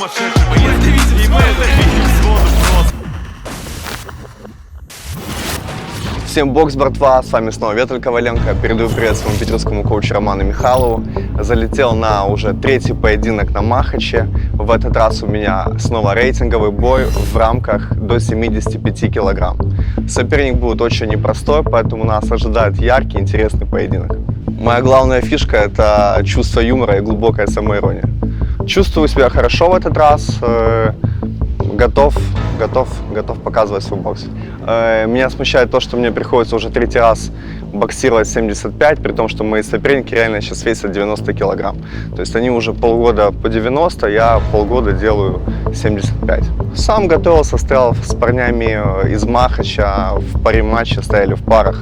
сумасшедший боец. И мы это видим сходу просто. Всем бокс, братва, с вами снова Виталий Коваленко. Передаю привет своему питерскому коучу Роману Михайлову. Залетел на уже третий поединок на Махаче. В этот раз у меня снова рейтинговый бой в рамках до 75 килограмм. Соперник будет очень непростой, поэтому нас ожидает яркий, интересный поединок. Моя главная фишка – это чувство юмора и глубокая самоирония. Чувствую себя хорошо в этот раз. Готов показывать свой бокс. Меня смущает то, что мне приходится уже третий раз боксировать 75, при том, что мои соперники реально сейчас весят 90 килограмм. То есть они уже полгода по 90, я полгода делаю 75. Сам готовился, стоял с парнями из Махача, в паре матча стояли в парах.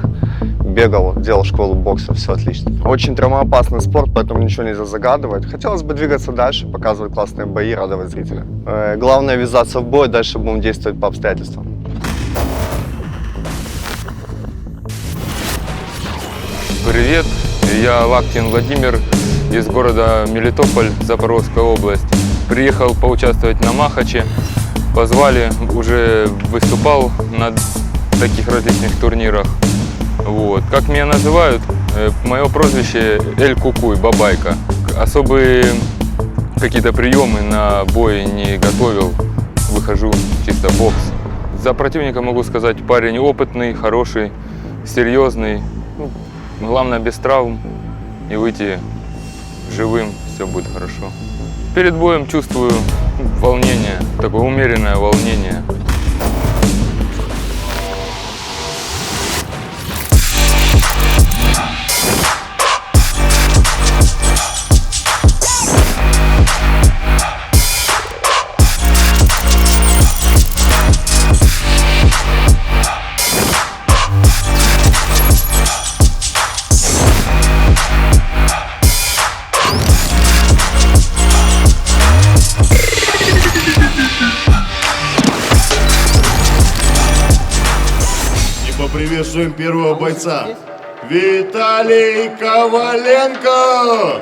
Бегал, делал школу бокса, все отлично. Очень травмоопасный спорт, поэтому ничего нельзя загадывать. Хотелось бы двигаться дальше, показывать классные бои, радовать зрителя. Главное ввязаться в бой, дальше будем действовать по обстоятельствам. Привет, я Лактин Владимир из города Мелитополь, Запорожская область. Приехал поучаствовать на Махаче, позвали, уже выступал на таких различных турнирах. Вот. Как меня называют, мое прозвище Эль Кукуй, Бабайка. Особые какие-то приемы на бой не готовил, выхожу чисто бокс. За противника могу сказать, парень опытный, хороший, серьезный. Главное без травм и выйти живым, все будет хорошо. Перед боем чувствую волнение, такое умеренное волнение. Приветствуем первого бойца, Виталий Коваленко!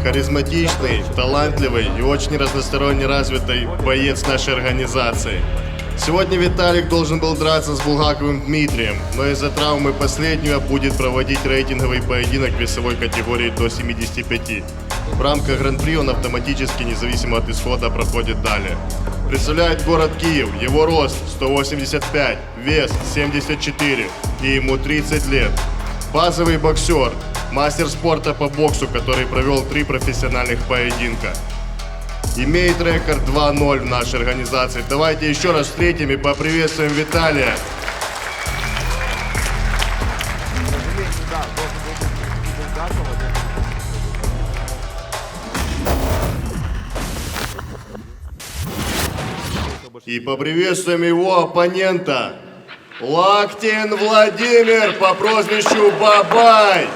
Харизматичный, талантливый и очень разносторонне развитый боец нашей организации. Сегодня Виталик должен был драться с Булгаковым Дмитрием, но из-за травмы последнего будет проводить рейтинговый поединок в весовой категории до 75. В рамках Гран-при он автоматически, независимо от исхода, проходит далее. Представляет город Киев, его рост 185, вес 74 и ему 30 лет. Базовый боксер, мастер спорта по боксу, который провел 3 профессиональных поединка. Имеет рекорд 2-0 в нашей организации. Давайте еще раз встретим и поприветствуем Виталия. И поприветствуем его оппонента. Лактин Владимир по прозвищу Бабай.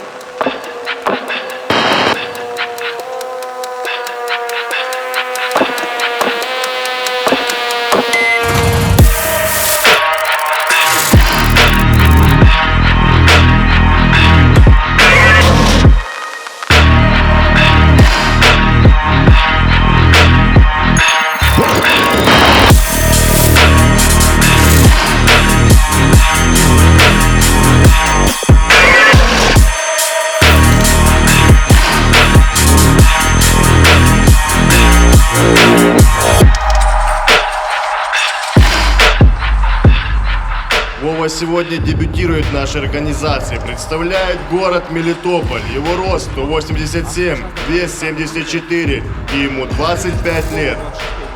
Вова сегодня дебютирует в нашей организации, представляет город Мелитополь. Его рост 187, вес 74 и ему 25 лет.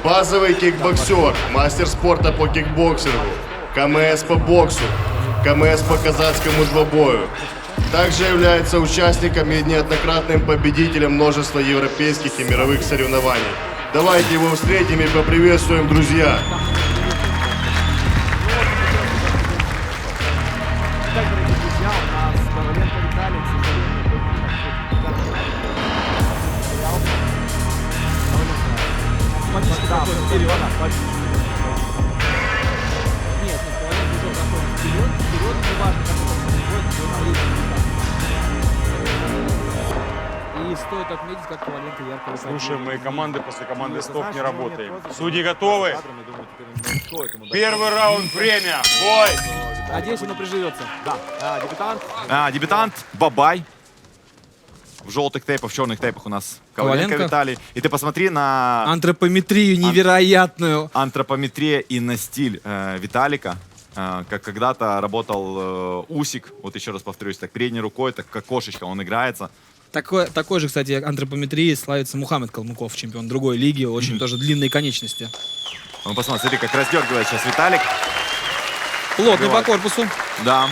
Базовый кикбоксер, мастер спорта по кикбоксингу, КМС по боксу, КМС по казацкому двобою. Также является участником и неоднократным победителем множества европейских и мировых соревнований. Давайте его встретим и поприветствуем, друзья! И стоит отметить, как Коваленко ярко выходил. Слушаем мои команды, после команды стоп не работаем. Судьи готовы? Первый раунд, время, бой! Надеюсь, он приживется. Дебютант Бабай. В желтых тейпах, в черных тейпах у нас Коваленко Коваленко. Виталий. И ты посмотри на Антропометрию невероятную. антропометрия и на стиль Виталика. Как когда-то работал Усик, вот еще раз повторюсь, так передней рукой, так как кошечка, он играется. Такой же, кстати, антропометрией славится Мухаммед Калмыков, чемпион другой лиги. Очень тоже длинные конечности. Ну, посмотри, смотри, как раздергивает сейчас Виталик. Плотный по Убивает. корпусу. Да.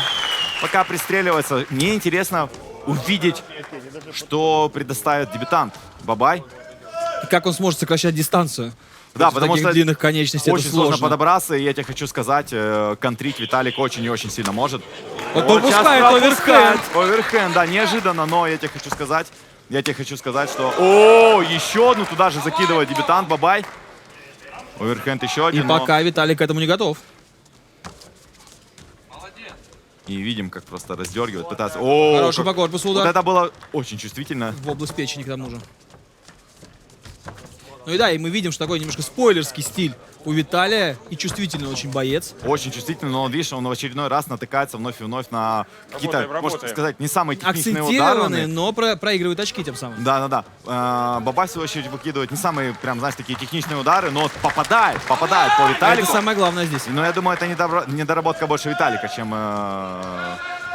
Пока пристреливается. Мне интересно увидеть, что предоставит дебютант Бабай. И как он сможет сокращать дистанцию. Да, Против потому таких что длинных конечностей очень это сложно сложно. подобраться, и я тебе хочу сказать, контрить Виталик очень и очень сильно может. Вот Вот сейчас пропускает пропускает. оверхенд. Оверхенд, да, неожиданно, но я тебе хочу сказать, что... О, еще одну туда же закидывает дебютант Бабай. Оверхенд еще И один, но- пока Виталий к этому не готов. И видим, как просто раздергивает, пытается... О, Хороший как- по корпусу Вот удар. это было очень чувствительно. В область печени к тому же. Ну и да, и мы видим, что такой немножко спойлерский стиль у Виталия. И чувствительный очень боец. Очень чувствительно, но он, видишь, он в очередной раз натыкается вновь и вновь на какие-то, можно работаем. сказать, не самые техничные удары. Акцентированный, но проигрывает очки тем самым. Да. Бабай, в свою очередь, выкидывает не самые, прям, знаешь, такие техничные удары, но попадает по Виталику. Это самое главное здесь. Но я думаю, это недоработка больше Виталика, чем...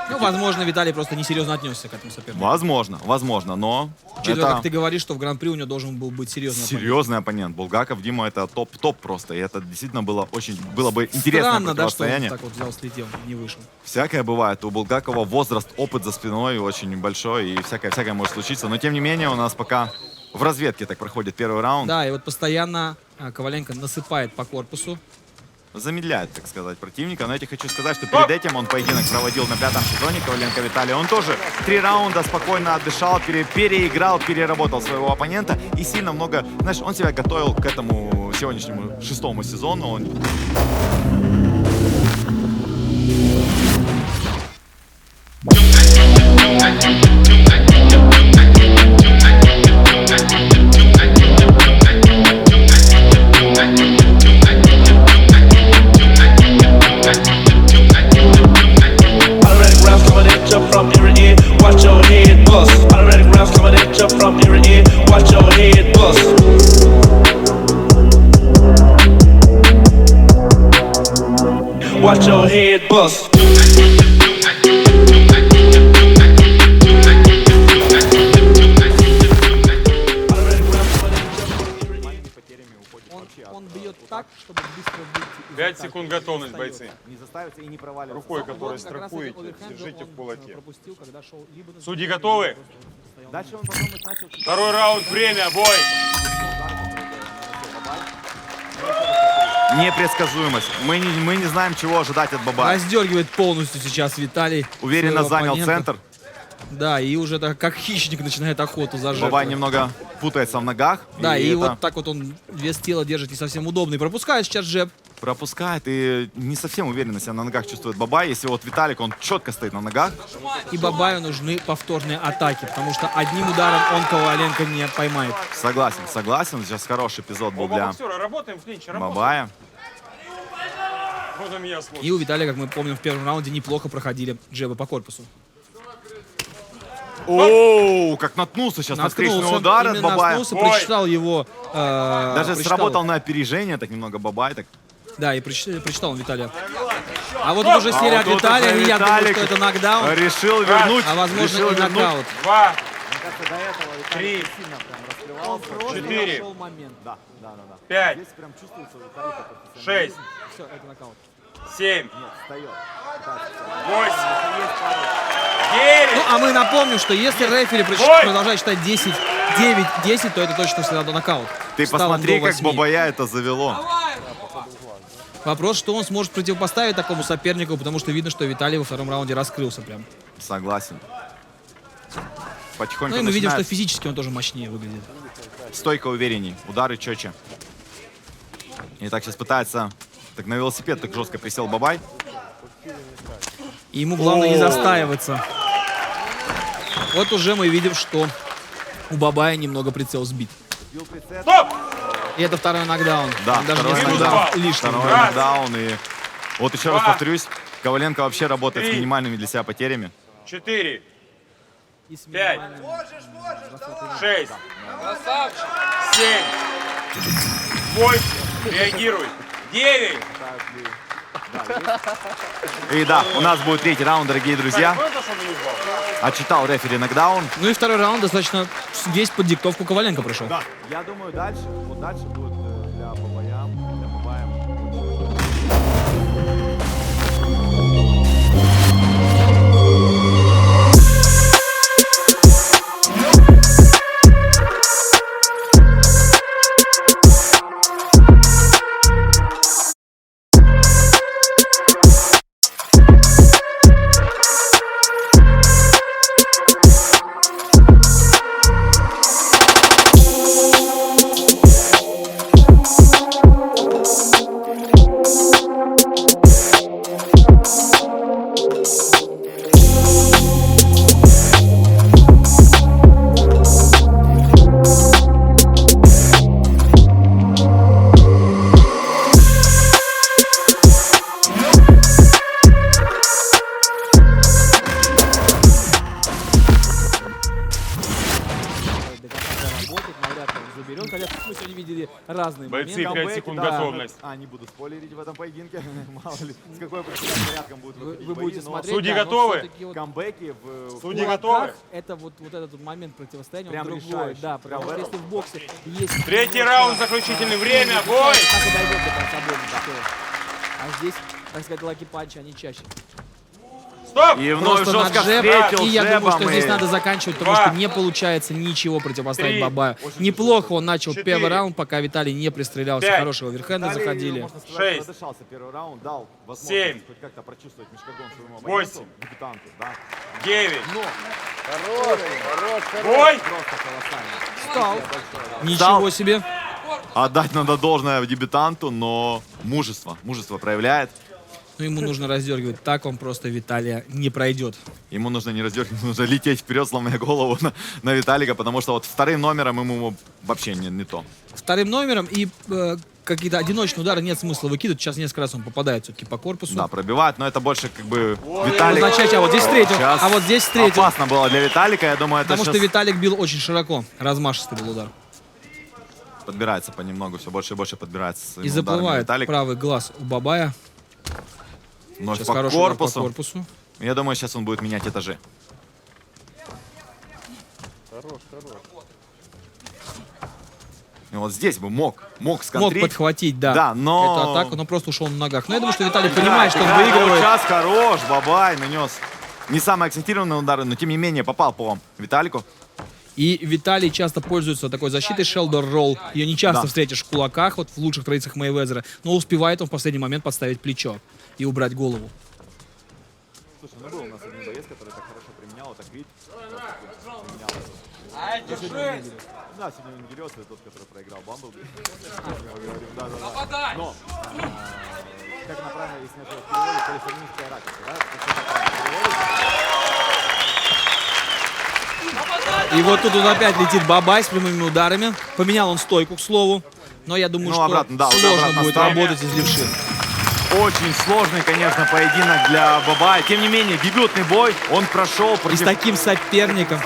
Ну, возможно, Виталий просто несерьезно отнесся к этому сопернику. Возможно, но Учитывая, это как ты говоришь, что в Гран-при у него должен был быть серьезный оппонент. серьезный оппонент. Булгаков, Дима, это топ просто. И это действительно было бы интересное Странно, да, что он противостояние. так вот взял, слетел, не вышел. Всякое бывает. У Булгакова возраст, опыт за спиной очень большой, и всякое может случиться. Но тем не менее, у нас пока в разведке так проходит первый раунд. Да, и вот постоянно Коваленко насыпает по корпусу. Замедляет, так сказать, противника. Но я тебе хочу сказать, что перед этим он поединок проводил на 5-м сезоне Коваленко Виталий. Он тоже 3 раунда спокойно отдышал, переиграл, переработал своего оппонента. И сильно много, знаешь, он себя готовил к этому сегодняшнему 6-му сезону. Он... Automatic rounds coming at you from ear to ear. Watch your head bust. Automatic rounds coming at you from ear to ear. Watch your head bust. Watch your head bust. Он бьет так, чтобы быстро выйти из 5 атаки. секунд готовность, бойцы. Не заставится и не провалится. Рукой, Вот которой как раз страхуете, этот оверхенд держите он, в кулаке. пропустил, когда шел либо на Судьи либо готовы? просто стоял. Дальше он потом начал... Второй раунд, время, бой! Непредсказуемость. Мы не знаем, чего ожидать от Бабая. Раздергивает полностью сейчас Виталий. Уверенно своего занял оппонента. центр. Да, и уже так, как хищник начинает охоту за жертвой. Бабай немного путается в ногах. Да, и это вот так вот он вес тела держит не совсем удобный. Пропускает сейчас джеб. пропускает и не совсем уверенно себя на ногах чувствует Бабай. Если вот Виталик, он четко стоит на ногах. И Бабаю нужны повторные атаки, потому что одним ударом он Коваленко не поймает. Согласен. Сейчас хороший эпизод был Оба для боксера, работаем в клинче, работаем. Бабая. Можно меня слушать. И у Виталия, как мы помним, в первом раунде неплохо проходили джебы по корпусу. Оу, как наткнулся сейчас на встречный удар от именно Бабая. наткнулся, прочитал его. Даже прочитал- сработал на опережение, так немного Бабай. Так. Да, и прочитал он Виталия. А вот тут уже серия от вот тут Виталия, уже и я думаю, Виталик что это нокдаун, Решил вернуть. а возможно решил и вернуть. нокаут. 2, Три. 4, момент. Да. 5, Здесь прям чувствуется Виталик. 6, Все, это нокаут. 7, 8, 9. Ну, а мы напомним, что если рефери Бой! продолжает считать 10, 9, 10, то это точно всегда нокаут. Ты Ставом посмотри, до как 8. Бабая это завело. Вопрос, что он сможет противопоставить такому сопернику, потому что видно, что Виталий во втором раунде раскрылся прям. Согласен. Потихоньку Ну и мы видим, что начинает физически он тоже мощнее выглядит. стойка уверенней, удары четче. И так сейчас пытается, так на велосипед так жестко присел Бабай. И ему главное не застаиваться. Вот уже мы видим, что у Бабая немного прицел сбит. Стоп! И это второй нокдаун. Да, Он даже второй не нокдаун. нокдаун лишним. Второй Раз. нокдаун. И вот еще раз Два. повторюсь, Коваленко вообще работает с Три. минимальными для себя потерями. 4, И с 5, минимальным 6, 7, 8, реагируй, 9. И да, у нас будет третий раунд, дорогие друзья. Отчитал рефери нокдаун. Ну и второй раунд достаточно весь под диктовку Коваленко прошел. Я думаю, дальше будет для Бабая. Мы сегодня видели разные Бойцы, моменты. 5 секунд готовность. Не буду спойлерить в этом поединке. Мало ли, с какой порядком будут выходить Вы бои, будете но смотреть. Судьи да, но готовы? всё-таки вот камбэки в Судьи кулаках готовы? Это вот этот вот момент противостояния, Прям он другой. решающий. Да, Прям потому что в если в боксе есть... Третий немножко- раунд, заключительный. Время, бой! Так и дойдет до конца боя, не стоит. А здесь, так сказать, лаки-панчи, они чаще. Стоп! И вновь Просто на жестко джеб. встретил И я думаю, джебом, что здесь и- надо заканчивать, потому Два. что не получается ничего противопоставить Три. Бабаю. Неплохо он начал 4. первый раунд, пока Виталий не пристрелялся. 5. Хорошего оверхенда заходили. можно сказать, 6. продышался первый раунд, дал возможность 7. хоть как-то прочувствовать мешкогон своему 8. оппоненту, дебютанту, да. 9. Хорош, Бой! просто колоссально. Встал. Ничего себе. Отдать надо должное дебютанту, но мужество проявляет. Но ему нужно раздергивать. Так он просто Виталия не пройдет. Ему нужно не раздергивать, ему нужно лететь вперед, сломая голову на Виталика, потому что вот вторым номером ему вообще не то. Вторым номером и какие-то одиночные удары нет смысла выкидывать. Сейчас несколько раз он попадает все-таки по корпусу. Да, пробивает, но это больше как бы Виталик. Означает, а вот здесь встретил, Сейчас а вот здесь встретил. опасно было для Виталика, я думаю, это Потому что сейчас Виталик бил очень широко. Размашистый был удар. подбирается понемногу, все больше и больше подбирается И своими ударами заплывает Виталик. правый глаз у Бабая. Вновь Сейчас по хороший удар по корпусу. корпусу. Я думаю, сейчас он будет менять этажи. И вот здесь бы мог Мог сконтрить. подхватить, да. Да, но- Эту атаку, но просто ушел на ногах. Но я думаю, что Виталий понимает, что он Играет. выигрывает. Сейчас хорош, Бабай нанес не самые акцентированные удары, но тем не менее попал по Виталику. И Виталий часто пользуется такой защитой Шелдор Ролл. Ее не часто Да. встретишь в кулаках, вот в лучших традициях Мейвезера. Но успевает он в последний момент подставить плечо и убрать голову. Слушай, ну был у нас один боец, который так хорошо применял, так видит. Да, сегодня не дерется, тот, который проиграл Бамблби. Да. Но, как на правильно, если не ошибаюсь, переводе, калифорнийская ракета, да? И вот тут он опять летит Бабай с прямыми ударами. Поменял он стойку, к слову. Но я думаю, Ну, что обратно, да, сложно обратно будет ставим. работать из левши. Очень сложный, конечно, поединок для Бабая. Тем не менее, дебютный бой он прошел И против... с таким соперником.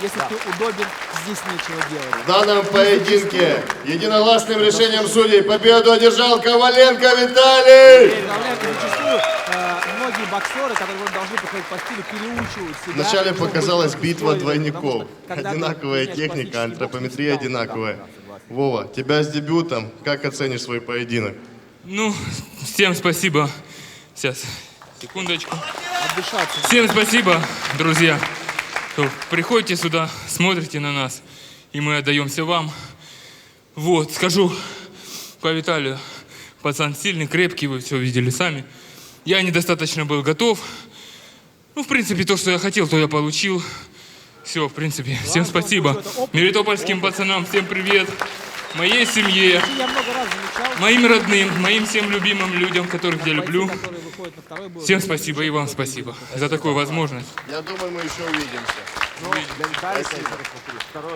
Если ты удобен, здесь нечего делать. В данном поединке единогласным решением судей победу одержал Коваленко Виталий! Коваленко зачастую многие боксеры, которые должны подходить по стилю, переучивают себя. Вначале показалась битва двойников. Когда ты Одинаковая меняешь техника, классический антропометрия бокс, одинаковая. Вова, тебя с дебютом. Как оценишь свой поединок? Ну, всем спасибо. Сейчас, секундочку. отдышаться. Всем спасибо, друзья, что приходите сюда, смотрите на нас, и мы отдаемся вам. Вот, скажу по Виталию, пацан сильный, крепкий, вы все видели сами. Я недостаточно был готов. Ну, в принципе, то, что я хотел, то я получил. Все, в принципе, всем спасибо. Мелитопольским пацанам всем привет. Моей семье, Я много раз замечал, моим родным, моим всем любимым людям, которых я люблю. которые выходят на второй бой. Всем спасибо и вам спасибо за такую возможность. Я думаю, мы еще увидимся.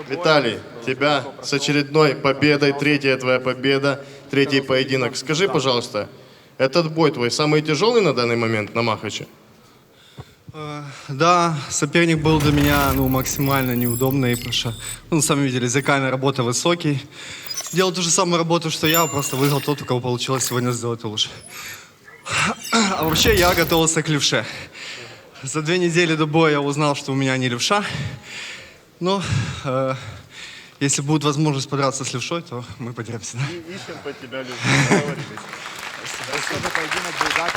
Виталий, тебя с очередной победой, третья твоя победа, третий поединок. Скажи, пожалуйста, этот бой твой самый тяжелый на данный момент на Махаче? Да, соперник был для меня максимально неудобный, потому что, сами видели, зеркальная работа высокий. Делал ту же самую работу, что я, просто выиграл тот, у кого получилось сегодня сделать лучше. А вообще я готовился к левше. За 2 недели до боя я узнал, что у меня не левша. Но если будет возможность подраться с левшой, то мы подеремся. Ищем по тебя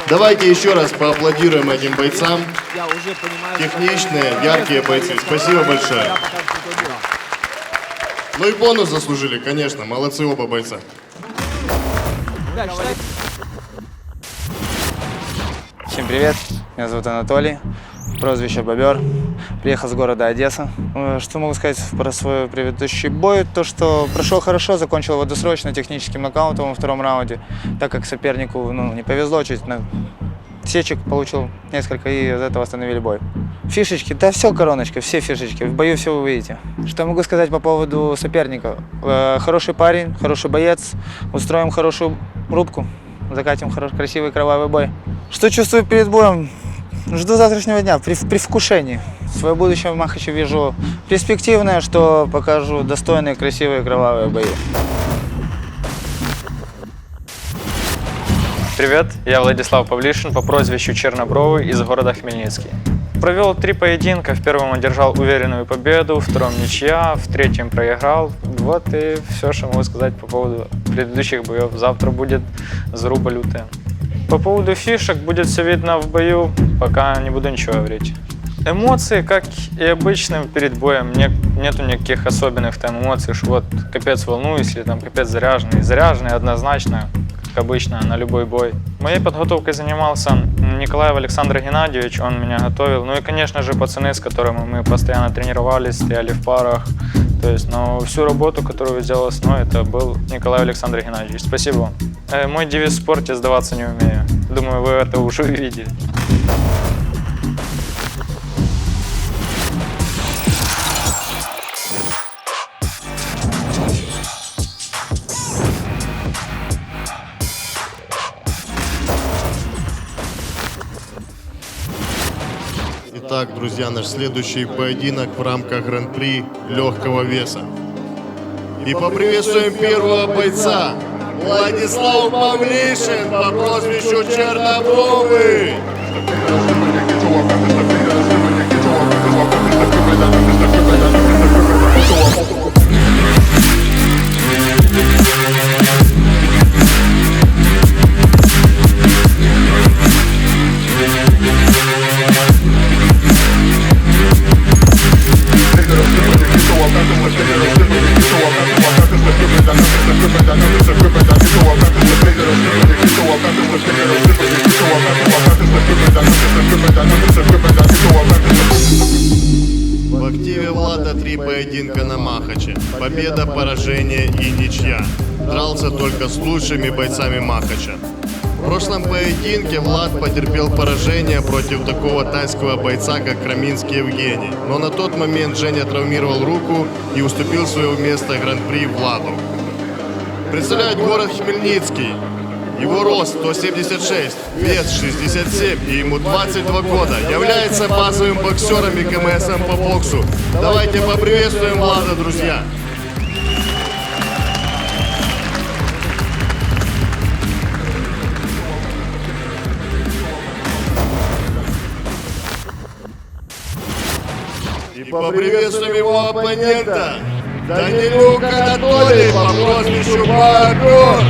Давайте еще раз поаплодируем этим бойцам. Я уже понимаю, Техничные, яркие бойцы. Спасибо большое. Ну и бонус заслужили, конечно. Молодцы оба бойца. Всем привет, меня зовут Анатолий, прозвище Бобер, приехал с города Одесса. Что могу сказать про свой предыдущий бой? То, что прошел хорошо, закончил его досрочно техническим нокаутом во 2-м раунде, так как сопернику не повезло, чуть сечек получил несколько и из этого остановили бой. Фишечки, да все короночка, все фишечки, в бою все вы увидите. Что могу сказать по поводу соперника? Хороший парень, хороший боец, устроим хорошую рубку. Закатим красивый кровавый бой. Что чувствую перед боем? Жду завтрашнего дня, при вкушении. Свое будущее в Махаче вижу перспективное, что покажу достойные, красивые, кровавые бои. Привет, я Владислав Павлишин по прозвищу Чернобровый из города Хмельницкий. Провел 3 поединка, в первом одержал уверенную победу, в втором ничья, в третьем проиграл. Вот и все, что могу сказать по поводу предыдущих боев. Завтра будет заруба лютая. По поводу фишек будет все видно в бою, пока не буду ничего говорить. Эмоции, как и обычно перед боем, нету никаких особенных там эмоций, что вот капец волнуюсь или там капец заряженный. Заряженный однозначно, как обычно, на любой бой. Моей подготовкой занимался Николаев Александр Геннадьевич, он меня готовил. Ну и, конечно же, пацаны, с которыми мы постоянно тренировались, стояли в парах. То есть, но всю работу, которую сделал с мной, это был Николай Александр Геннадьевич. Спасибо вам. Мой девиз в спорте – сдаваться не умею. Думаю, вы это уже увидели. Итак, друзья, наш следующий поединок в рамках Гран-при легкого веса. И поприветствуем первого бойца, Владислав Павлишин по прозвищу Чернобровый. В активе Влада 3 поединка на Махаче. Победа, поражение и ничья. Дрался только с лучшими бойцами Махача. В прошлом поединке Влад потерпел поражение против такого тайского бойца, как Краминский Евгений. Но на тот момент Женя травмировал руку и уступил свое место Гран-при Владу. Представляет город Хмельницкий. Его рост 176, вес 67 и ему 22 года. Является базовым боксером и КМСМ по боксу. Давайте поприветствуем Влада, друзья. И поприветствуем его оппонента, Данилюк Анатолий по прозвищу Бобер.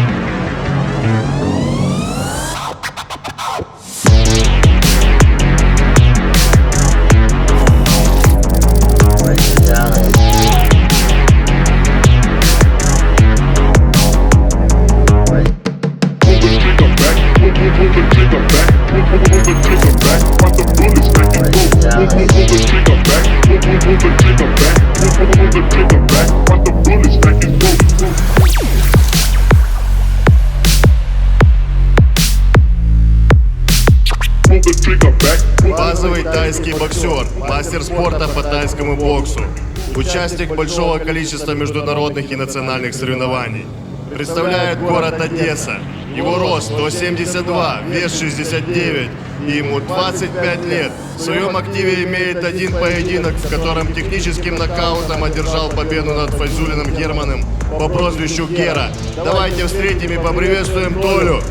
Базовый тайский боксер, мастер спорта по тайскому боксу, участник большого количества международных и национальных соревнований. Представляет город Одесса. Его рост 172, вес 69 и ему 25 лет. В своем активе имеет один поединок, в котором техническим нокаутом одержал победу над Файзулиным Германом по прозвищу Гера. Давайте встретим и поприветствуем Толю.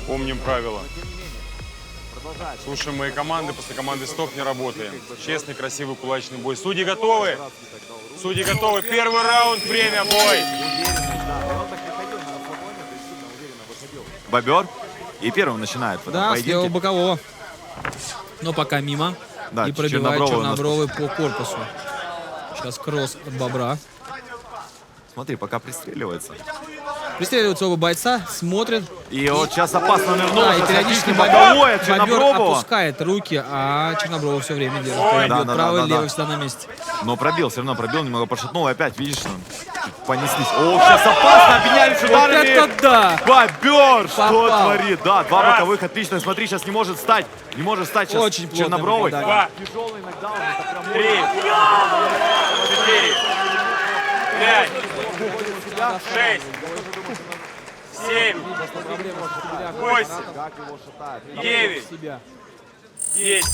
Помним правила. Слушаем мои команды, после команды стоп не работаем. Честный, красивый, кулачный бой. Судьи готовы? Судьи готовы. Первый раунд, время, бой. Бобер и первым начинает в этом Да, поединке. сделал бокового. Но пока мимо. Да, И пробивает Чернобровый у нас Чернобровый по корпусу. Сейчас кросс от Бобра. Смотри, пока пристреливается. Пристреливаются оба бойца, смотрят. И вот сейчас опасно Да, нырнул. и периодически боковой от Бобер Чернобрового. опускает руки, а Чернобровый все время держит. Ой, Бьет да, правый, да, да. левый всегда на месте. Но пробил, все равно пробил, немного пошатнул. И опять, видишь, чуть понеслись. О, сейчас опасно, обменялись Вот ударами. это да! Бобер, что Попал. творит? Да, два боковых, отлично. Смотри, сейчас не может встать. Не может встать сейчас Очень плотное Чернобровый. попадание. 2, Тяжелый нокдаун, это прям 3, 4, 5, 6, 7, 8, 9, 10.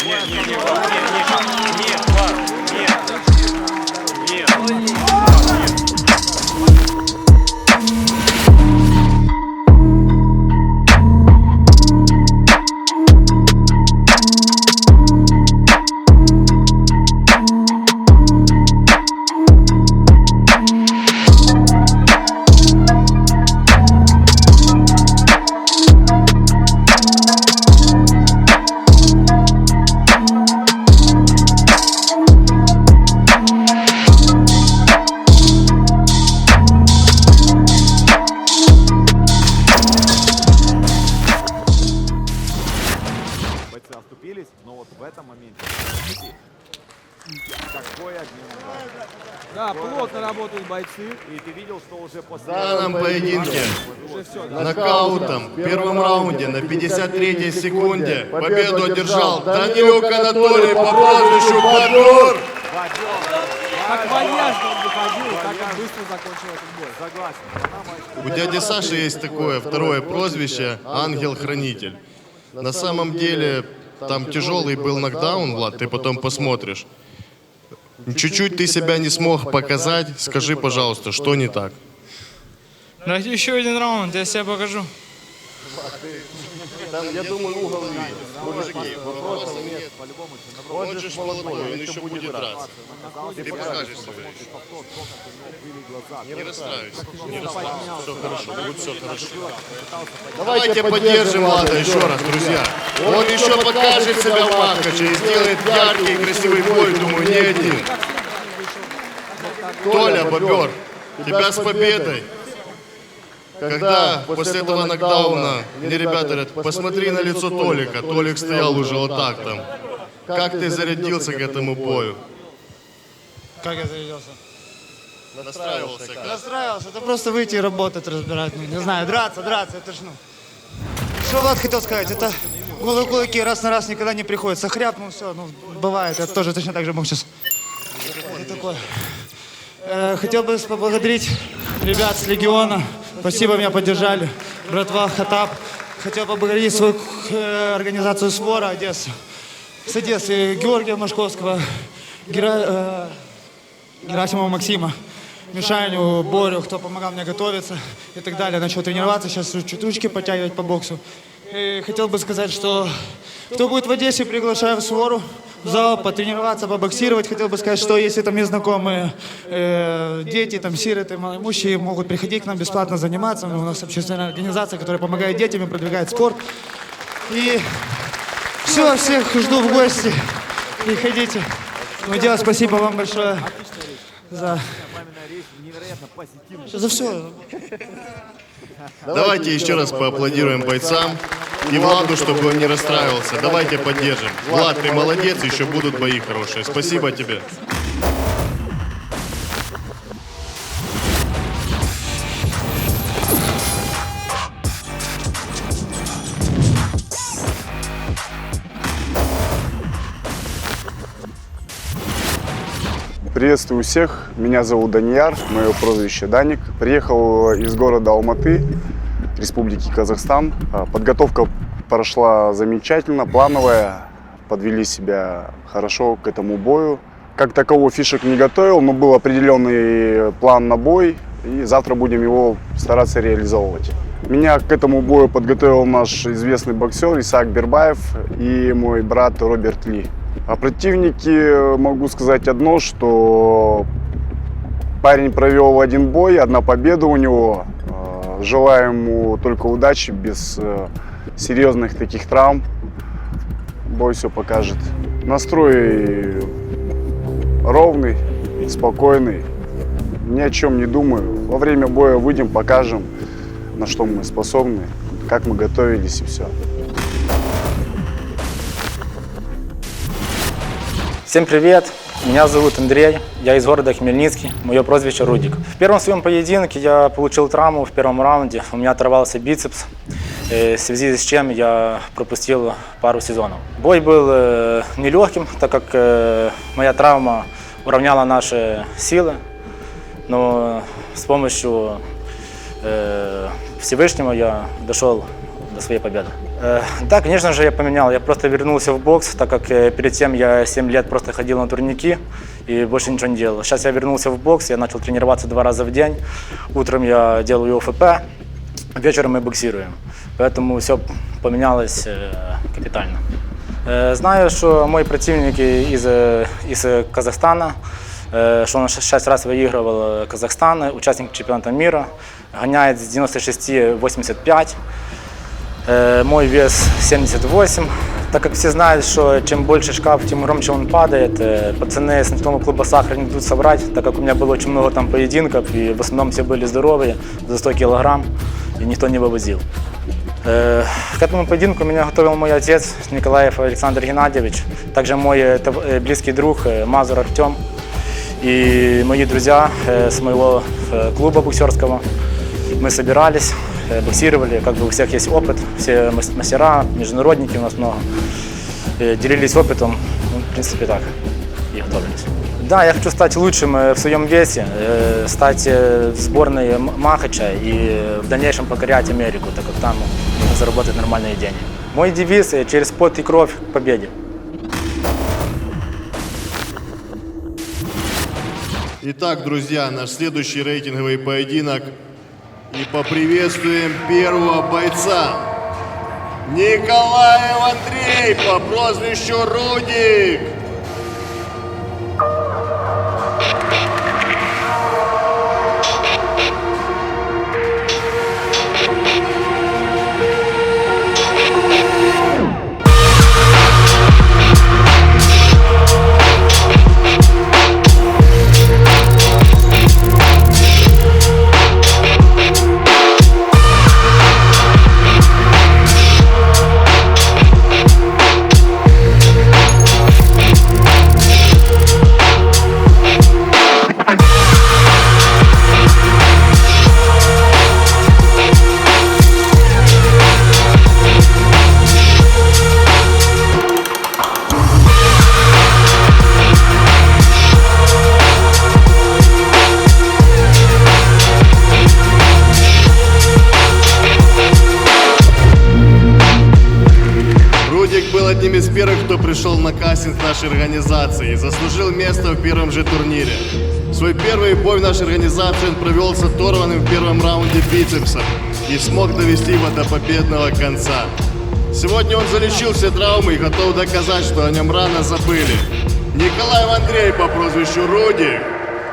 Нет, нет, нет, Влад, нет, Влад, нет, нет. бойцы оступились, но вот в этом моменте какой обмен. Да, плотно работают бойцы. И ты видел, что уже после... В данном поединке нокаутом в первом раунде на 53-й секунде победу одержал Данилюк Анатолий по прозвищу Бобер. Как вальяжно он выходил, как он быстро закончил этот бой. У дяди Саши есть такое второе прозвище Ангел-Хранитель. На самом деле там тяжелый был нокдаун, Влад, ты потом посмотришь. Чуть-чуть ты себя не смог показать, скажи, пожалуйста, что не так? Давайте еще один раунд, я себя покажу. Там, я думаю, угол видит. Мужики, вопросов нет. Он же молодой, он еще будет драться. Ты покажешь себя еще. Не расстраивайся, не расстраивайся. Все хорошо, будет все хорошо. Давайте поддержим Влада еще раз, друзья. Он еще покажет себя в Махаче и сделает яркий и красивый бой, думаю, не один. Толя, Бобер, тебя с победой. Когда после этого нокдауна мне ребята говорят, посмотри на лицо Толика. Толик стоял уже вот так там. Как ты зарядился к этому бою? Как я зарядился? Настраивался как? Настраивался, это просто выйти и работать, разбирать. Ну, не знаю, драться, это ж, ну... Что Влад хотел сказать, это голые кулаки раз на раз никогда не приходится. Хряпнул, все, ну, бывает, я тоже точно так же мог сейчас. Это такое. Хотел бы поблагодарить ребят с Легиона. Спасибо, меня поддержали. Братва, Хатап. Хотел поблагодарить свою организацию «Свора» Одесса. С Одессы Георгия Машковского, Герасимова Максима, Мишаню, Борю, кто помогал мне готовиться и так далее. Начал тренироваться, сейчас чуть ручки подтягивать по боксу. И хотел бы сказать, что кто будет в Одессе, приглашаю в Свору в зал потренироваться, побоксировать. Хотел бы сказать, что если там есть знакомые дети, там сироты, малоимущие, могут приходить к нам бесплатно заниматься. У нас общественная организация, которая помогает детям и продвигает спорт. И все, всех жду в гости. Приходите. Мудя, спасибо вам большое за все. Давайте еще раз поаплодируем бойцам и Владу, чтобы он не расстраивался. Давайте поддержим. Влад, ты молодец, еще будут бои хорошие. Спасибо тебе. Приветствую всех, меня зовут Данияр, мое прозвище Даник. Приехал из города Алматы, Республики Казахстан. Подготовка прошла замечательно, плановая, подвели себя хорошо к этому бою. Как такового фишек не готовил, но был определенный план на бой, и завтра будем его стараться реализовывать. Меня к этому бою подготовил наш известный боксер Исаак Бербаев и мой брат Роберт Ли. О противнике могу сказать одно, что парень провел один бой, одна победа у него. Желаю ему только удачи, без серьезных таких травм. Бой все покажет. Настрой ровный, спокойный, ни о чем не думаю. Во время боя выйдем, покажем, на что мы способны, как мы готовились и все. Всем привет, меня зовут Андрей, я из города Хмельницкий, мое прозвище Рудик. В первом своем поединке я получил травму в первом раунде, у меня оторвался бицепс, в связи с чем я пропустил пару сезонов. Бой был нелегким, так как моя травма уравняла наши силы, но с помощью Всевышнего я дошел до своей победы. Да, конечно же, я поменял. Я просто вернулся в бокс, так как перед тем я 7 лет просто ходил на турники и больше ничего не делал. Сейчас я вернулся в бокс, я начал тренироваться 2 раза в день. Утром я делаю ОФП, вечером мы боксируем. Поэтому все поменялось капитально. Знаю, что мой противник из Казахстана, что он 6 раз выигрывал Казахстан, участник чемпионата мира, гоняет с 96-85. Мой вес 78. Так как все знают, что чем больше шкаф, тем громче он падает, пацаны с ночного клуба «Сахар» не дадут собрать, так как у меня было очень много там поединков, и в основном все были здоровые, за 100 килограмм, и никто не вывозил. К этому поединку меня готовил мой отец Николаев Александр Геннадьевич, также мой близкий друг Мазур Артем и мои друзья с моего клуба боксерского. Мы собирались, боксировали, как бы у всех есть опыт, все мастера, международники у нас много, делились опытом, ну, в принципе так, и готовились. Да, я хочу стать лучшим в своем весе, стать в сборной Махача и в дальнейшем покорять Америку, так как там можно заработать нормальные деньги. Мой девиз – через пот и кровь к победе. Итак, друзья, наш следующий рейтинговый поединок. И поприветствуем первого бойца. Николаев Андрей по прозвищу Рудик. на кастинг нашей организации и заслужил место в первом же турнире. Свой первый бой в нашей организации он провел с оторванным в первом раунде бицепсом и смог довести его до победного конца. Сегодня он залечил все травмы и готов доказать, что о нем рано забыли. Николаев Андрей по прозвищу Рудик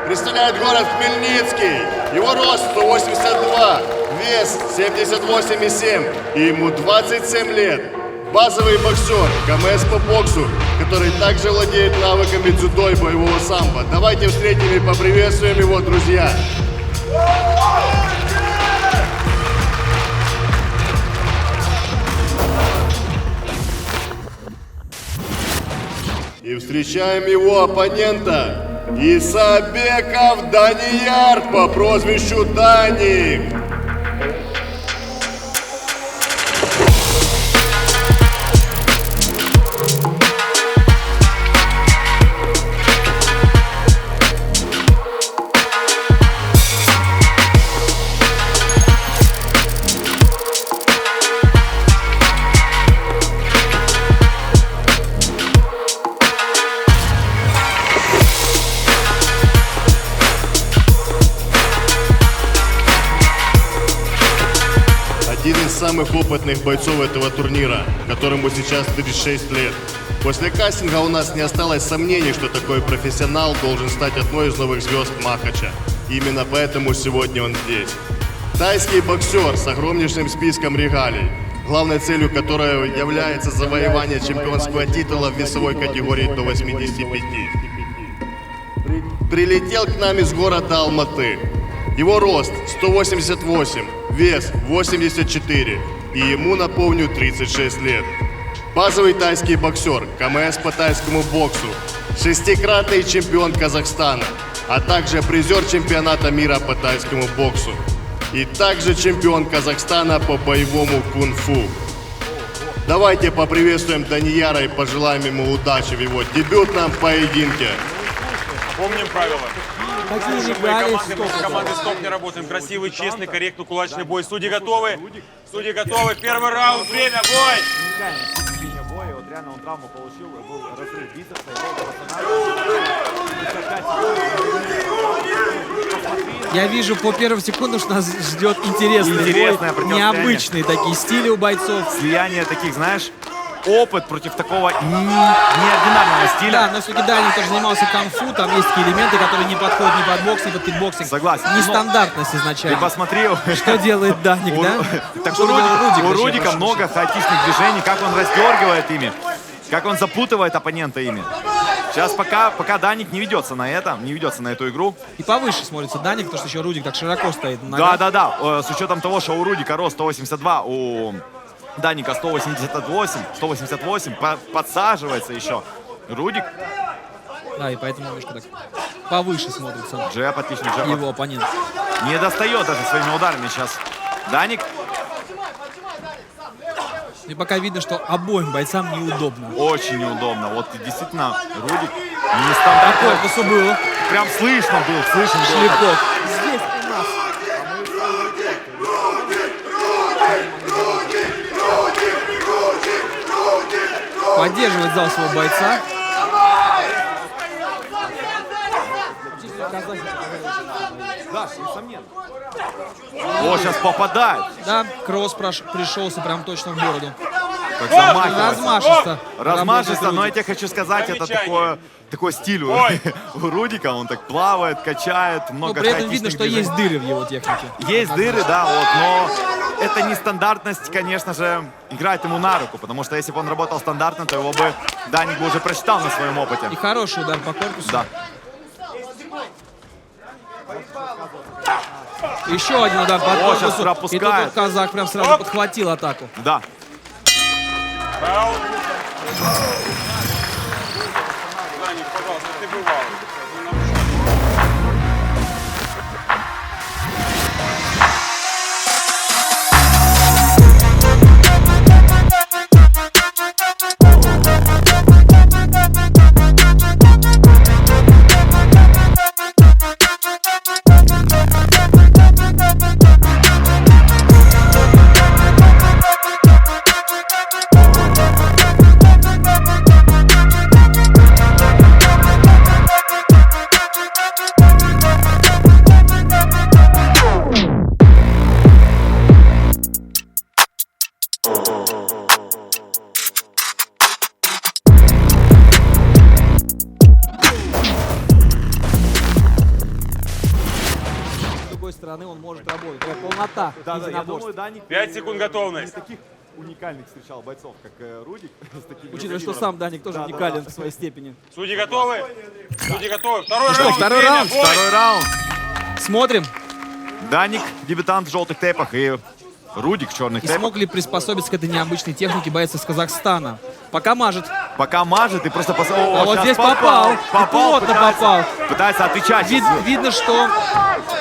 представляет город Хмельницкий. Его рост 182, вес 78,7 и ему 27 лет. Базовый боксер, КМС по боксу, который также владеет навыками дзюдо и боевого самбо. Давайте встретим и поприветствуем его, друзья. И встречаем его оппонента. Исабеков Данияр по прозвищу Даник. Один из самых опытных бойцов этого турнира, которому сейчас 36 лет. После кастинга у нас не осталось сомнений, что такой профессионал должен стать одной из новых звезд Махача. Именно поэтому сегодня он здесь. Тайский боксер с огромнейшим списком регалий, главной целью которого является завоевание чемпионского титула в весовой категории до 85. Прилетел к нам из города Алматы. Его рост 188, вес 84, и ему, напомню, 36 лет. Базовый тайский боксер, КМС по тайскому боксу, шестикратный чемпион Казахстана, а также призер чемпионата мира по тайскому боксу. И также чемпион Казахстана по боевому кунг-фу. Давайте поприветствуем Данияра и пожелаем ему удачи в его дебютном поединке. Помним правила. Какие Чтобы регалии команды стоп не работаем. Красивый, честный, корректный, кулачный бой. Судьи готовы? Судьи готовы. Первый раунд. Время, бой! Боя, вот реально он травму получил, был разрыв бицепса, Я вижу по первым секундам, что нас ждет интересный Интересное бой. противостояние. Необычные такие стили у бойцов. Слияние таких, знаешь, опыт против такого неординарного стиля. Да, но все-таки Даник тоже занимался кунг-фу, там есть такие элементы, которые не подходят ни под бокс, ни под кикбоксинг. Согласен. Нестандартность изначально. Ты посмотри. Что делает Даник, да? Так Что делает Рудик у вообще, Рудика прошу много хаотичных движений, как он раздергивает ими, как он запутывает оппонента ими. Сейчас пока Даник не ведется на это, не ведется на эту игру. И повыше смотрится Даник, потому что еще Рудик так широко стоит. Да. С учетом того, что у Рудика рост 182, у Даника 188, подсаживается еще. Рудик. Да, и поэтому немножко так повыше смотрится. Джеб, отличный джеб. Его оппонент. Не достает даже своими ударами сейчас Даник. И пока видно, что обоим бойцам неудобно. Очень неудобно. Вот действительно, Рудик нестандартный. Корпусу было. Прям слышно был. Шлепок. Здесь у нас. Поддерживает зал своего бойца. О, сейчас попадает. Да, кросс пришелся прям точно в бороду. Как замахивается. Размашисто. Но я тебе хочу сказать, это такой стиль у Рудика. Он так плавает, качает, много Но при этом хаотичных видно, что движений. есть дыры в его технике. Есть дыры, да, вот, но эта нестандартность, конечно же, играет ему на руку, потому что если бы он работал стандартно, то его бы Даник бы уже прочитал на своем опыте. И хороший удар по корпусу. Да. Еще один удар по О, корпусу. сейчас пропускает. И тут казах прям сразу подхватил атаку. Да. Даник, пожалуйста, ты бывал. Полнота Да, я единоборств. думаю, Даник 5 секунд готовность. таких уникальных встречал бойцов, как Рудик. С таким Учитывая, что калибром. сам Даник тоже уникален в своей степени. Судьи готовы? Судьи готовы. Второй Ну что, раунд. второй время, раунд? бой. Второй раунд. Смотрим. Даник, дебютант в желтых тейпах, и Рудик в черных И тейпах. смог ли приспособиться к этой необычной технике боец из Казахстана? Пока мажет. Пока мажет и просто... А вот здесь попал. И плотно попал. Пытается отвечать. Видно, что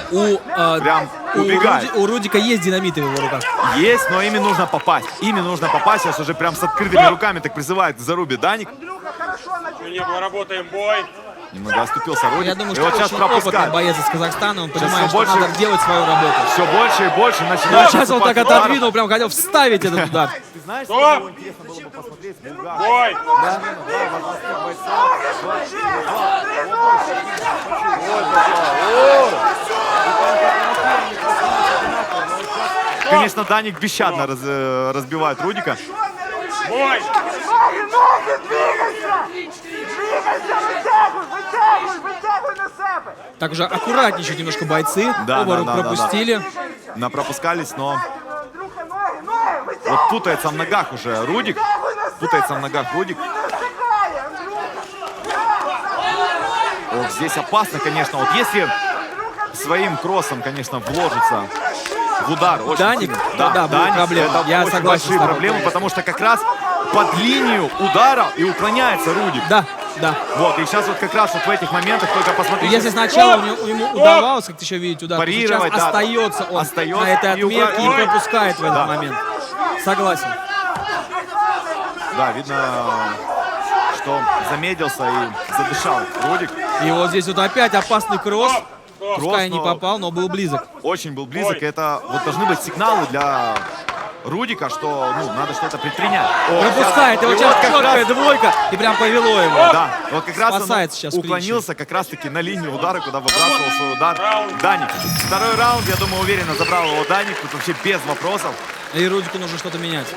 Прям убегает. у Рудика есть динамиты в его руках. Есть, но ими нужно попасть. Ими нужно попасть. Сейчас уже прям с открытыми руками так призывает к зарубе Даник. Не было, работаем бой. Немного оступился Рудик. Я думаю, И что вот сейчас очень опытный пропускает. боец из Казахстана. Он понимает, всё что больше- надо делать свою работу. Все больше и больше Ну, начинает... сейчас он так наступать ударом. отодвинул, прям хотел вставить этот удар. Ты знаешь, Стоп! что было интересно было бы посмотреть? Булгар. Бой. Конечно, Даник бесщадно разбивает Рудика. Бой. Так уже аккуратничают немножко бойцы. Да, Оба да, рук да, да, пропустили. Пропускались, но вот путается в ногах уже Рудик. Путается в ногах Рудик. Ох, здесь опасно, конечно. Вот если своим кроссом, конечно, вложится в удар. Очень Даник, сильно. да, будет Даник, проблема. это Я очень согласен с большие тобой. проблемы, потому что как раз под линию удара и уклоняется Рудик. Да, да. Вот, и сейчас вот как раз вот в этих моментах только посмотрите. Если сначала ему удавалось, как еще видите, удар, то сейчас Парировать, да. остается он Остается на этой и отметке и угла- пропускает в этот Да. момент. Согласен. Да, видно, что замедлился и задышал Рудик. И вот здесь вот опять опасный кросс. Пускай Кросс, не но попал, но был близок. Очень был близок. И это вот должны быть сигналы для Рудика, что ну, надо что-то предпринять. О, Пропускает, его и сейчас вот как четкая раз- двойка, и прям повело его. Да, вот как раз Спасается он сейчас в клинче. уклонился как раз-таки на линию удара, куда выбрасывал свой удар Даник. Второй раунд, я думаю, уверенно забрал его Даник. Тут вообще без вопросов. И Рудику нужно что-то менять.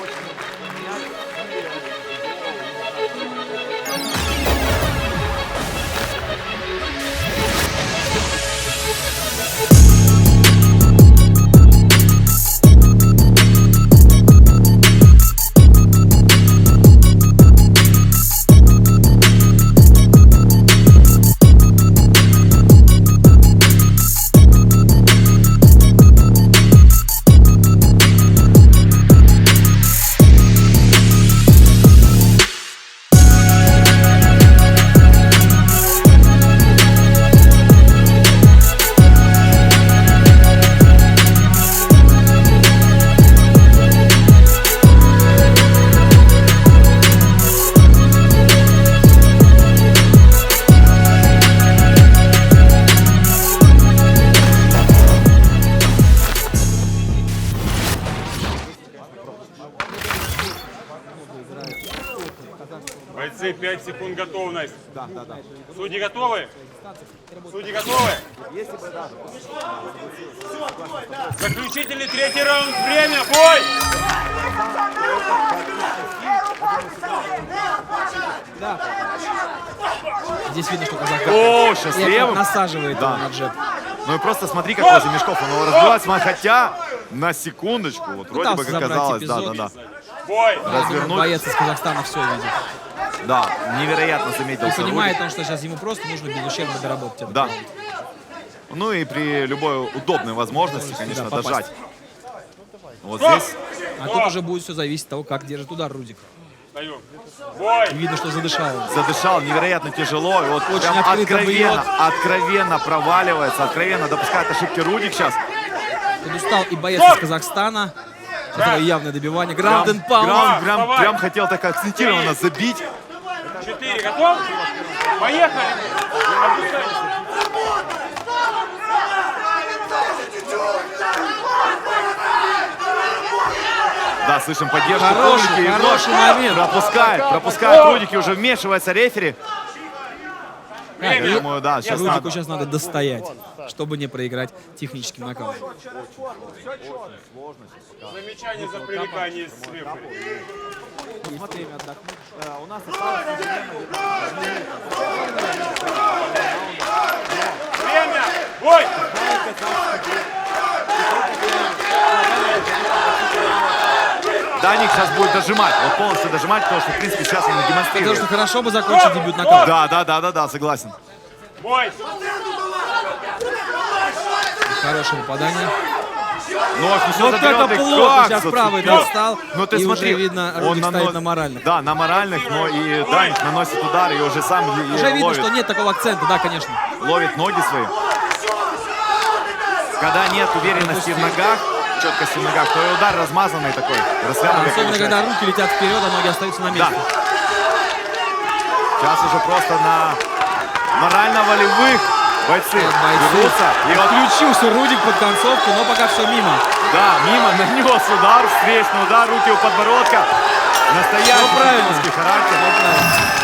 Бойцы, 5 секунд готовность. Да. Судьи готовы? Судьи готовы? Заключительный третий раунд. Время, бой! Здесь видно, что казах О, сейчас левым. насаживает Да. его на джеб. Ну и просто смотри, как возле мешков он его разбивает. Хотя на секундочку, вот вроде бы Пытался как забрать казалось, эпизод. да. Бой! Я думаю, Развернуть. боец из Казахстана все видит. Да, невероятно И заметился понимает Рудик. он, что сейчас ему просто нужно без ущерба доработать этот Да. раунд. Ну и при любой удобной возможности, конечно, попасть. дожать. Вот здесь А тут уже будет все зависеть от того, как держит удар Рудик. Даем. Бой! И видно, что задышал. задышал невероятно тяжело. И вот Очень прям открыто откровенно проваливается, откровенно допускает ошибки Рудик сейчас. Тут устал и боец из Казахстана. Это явное добивание. Граунд энд паунд. Прям хотел так акцентированно забить. 4, готов? Поехали! Да, слышим поддержку Хороший, публики. И хороший вновь момент. пропускает Рудик, и уже вмешивается рефери. Я Рудику думаю, да, сейчас надо. сейчас надо достоять, чтобы не проиграть техническим нокаутом. Замечание за пререкание с рефери. Есть время отдохнуть. У нас Время! Бой! Даник сейчас будет дожимать, вот полностью дожимать, потому что, в принципе, сейчас он демонстрирует. Потому что хорошо бы закончить дебют нокаут. Да, согласен. Хорошее попадание. Нож, вот это плохо сейчас правый достал. Ну ты и смотри, уже видно, Рудик стоит на моральных. Да, на моральных, но и Даник наносит удар и уже сам уже видно, ловит. что нет такого акцента, да, конечно. Ловит ноги свои. Когда нет уверенности в ногах, четкости в ногах, то и удар размазанный такой. Особенно, когда руки летят вперед, а ноги остаются на месте. Да. Сейчас уже просто на морально-волевых бойцы берутся. И включился Рудик под концовку, но пока все мимо. Да, мимо, нанес удар, встречный удар, руки у подбородка. Настоящий физический характер.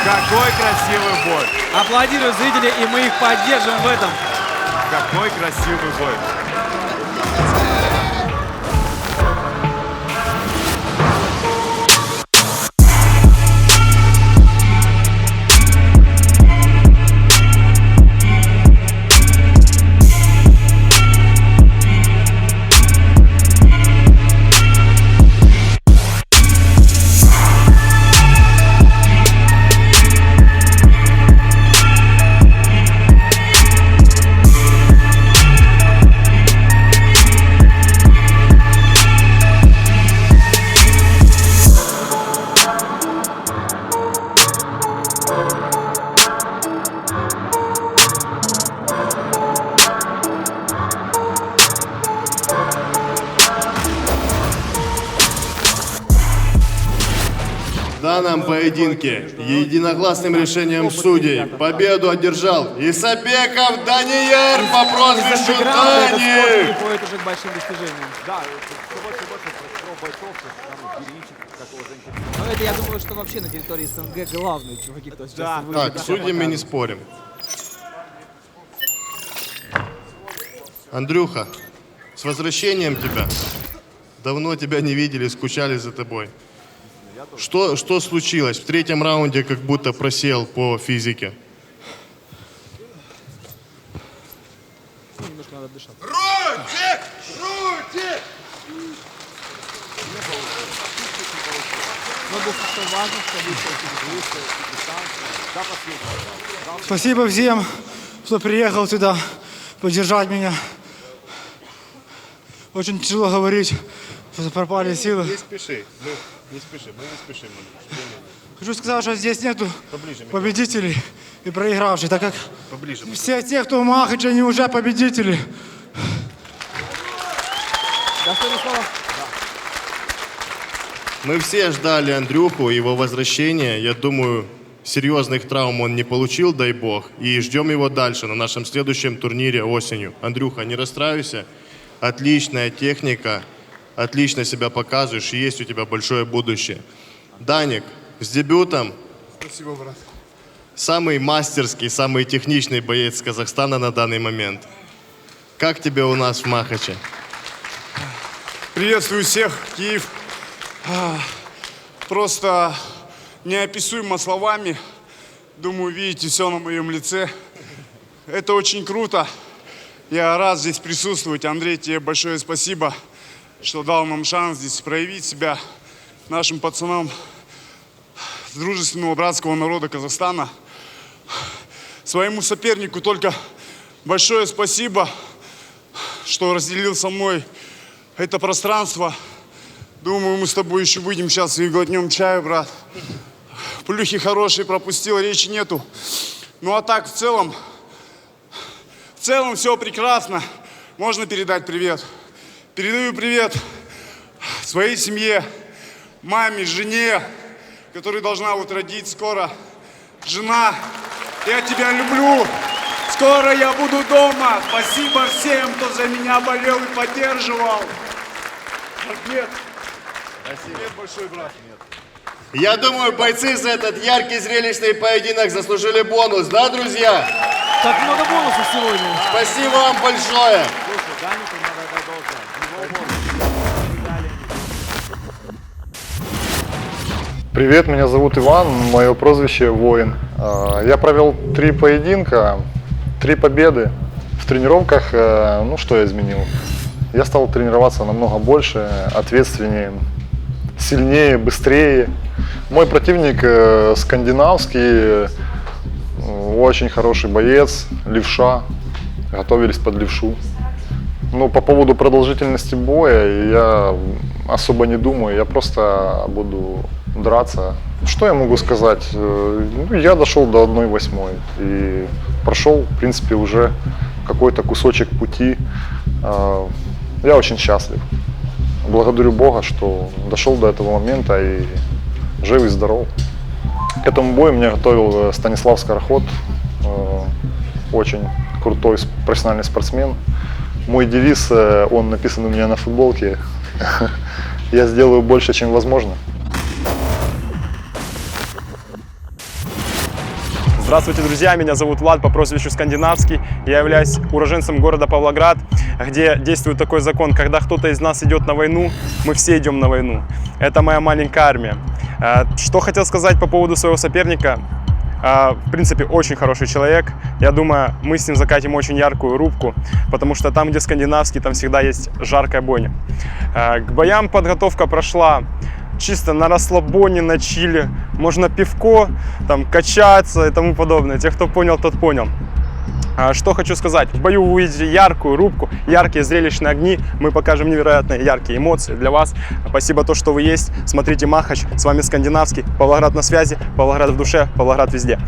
Какой красивый бой. Аплодируют зрители, и мы их поддержим в этом. Какой красивый бой. В данном поединке единогласным решением судей победу одержал Исабеков Данияр по прозвищу Даник. Приходит уже к большим достижениям. Да, все больше и больше бойцов, но это, я думаю, что вообще на территории СНГ главные чуваки, кто сейчас Так, с судьями не спорим. Андрюха, с возвращением тебя. Давно тебя не видели, скучали за тобой. Что случилось? В третьем раунде как будто просел по физике. Немножко надо дышать. Рудик! Рудик! Спасибо всем, кто приехал сюда поддержать меня. Очень тяжело говорить, что пропали силы. Не спеши, мы не спешим. Хочу сказать, что здесь нету победителей и проигравших, так как все те, кто в Махаче, они уже победители. Мы все ждали Андрюху, его возвращения. Я думаю, серьезных травм он не получил, дай бог. И ждем его дальше на нашем следующем турнире осенью. Андрюха, не расстраивайся. Отличная техника, отлично себя показываешь, и есть у тебя большое будущее. Даник, с дебютом. Спасибо, брат. Самый мастерский, самый техничный боец Казахстана на данный момент. Как тебе у нас в Махаче? Приветствую всех, Киев. Просто неописуемо словами. Думаю, видите все на моем лице. Это очень круто. Я рад здесь присутствовать. Андрей, тебе большое спасибо, что дал нам шанс здесь проявить себя нашим пацанам с дружественного братского народа Казахстана. Своему сопернику только большое спасибо, что разделил со мной это пространство. Думаю, мы с тобой еще выйдем сейчас и глотнем чаю, брат. Плюхи хорошие пропустил, речи нету. Ну а так, в целом все прекрасно. Можно передать привет. Передаю привет своей семье, маме, жене, которая должна вот родить скоро. Жена, я тебя люблю. Скоро я буду дома. Спасибо всем, кто за меня болел и поддерживал. Привет. Привет большой, брат. Я думаю, бойцы за этот яркий, зрелищный поединок заслужили бонус, да, друзья? Так много бонусов сегодня. Спасибо вам большое. Привет, меня зовут Иван, мое прозвище Воин. Я провел 3 поединка, 3 победы. В тренировках, ну что я изменил? я стал тренироваться намного больше, ответственнее, сильнее, быстрее. Мой противник скандинавский, очень хороший боец, левша, готовились под левшу. Ну, по поводу продолжительности боя я особо не думаю, я просто буду драться. Что я могу сказать? Ну, я дошел до 1/8 и прошел, в принципе, уже какой-то кусочек пути. Я очень счастлив. Благодарю Бога, что дошел до этого момента и жив и здоров. К этому бою меня готовил Станислав Скороход, очень крутой профессиональный спортсмен. Мой девиз, он написан у меня на футболке. Я сделаю больше, чем возможно. Здравствуйте, друзья! Меня зовут Влад по прозвищу Скандинавский. Я являюсь уроженцем города Павлоград, где действует такой закон: когда кто-то из нас идет на войну, мы все идем на войну. Это моя маленькая армия. Что хотел сказать по поводу своего соперника? В принципе, очень хороший человек. Я думаю, мы с ним закатим очень яркую рубку, потому что там, где скандинавский, там всегда есть жаркая бойня. К боям подготовка прошла чисто на расслабоне, на чиле. Можно пивко, там, качаться и тому подобное. Те, кто понял, тот понял. Что хочу сказать. В бою вы увидите яркую рубку, яркие зрелищные огни. Мы покажем невероятно яркие эмоции для вас. Спасибо то, что вы есть. Смотрите Махач. С вами Скандинавский. Павлоград на связи. Павлоград в душе. Павлоград везде.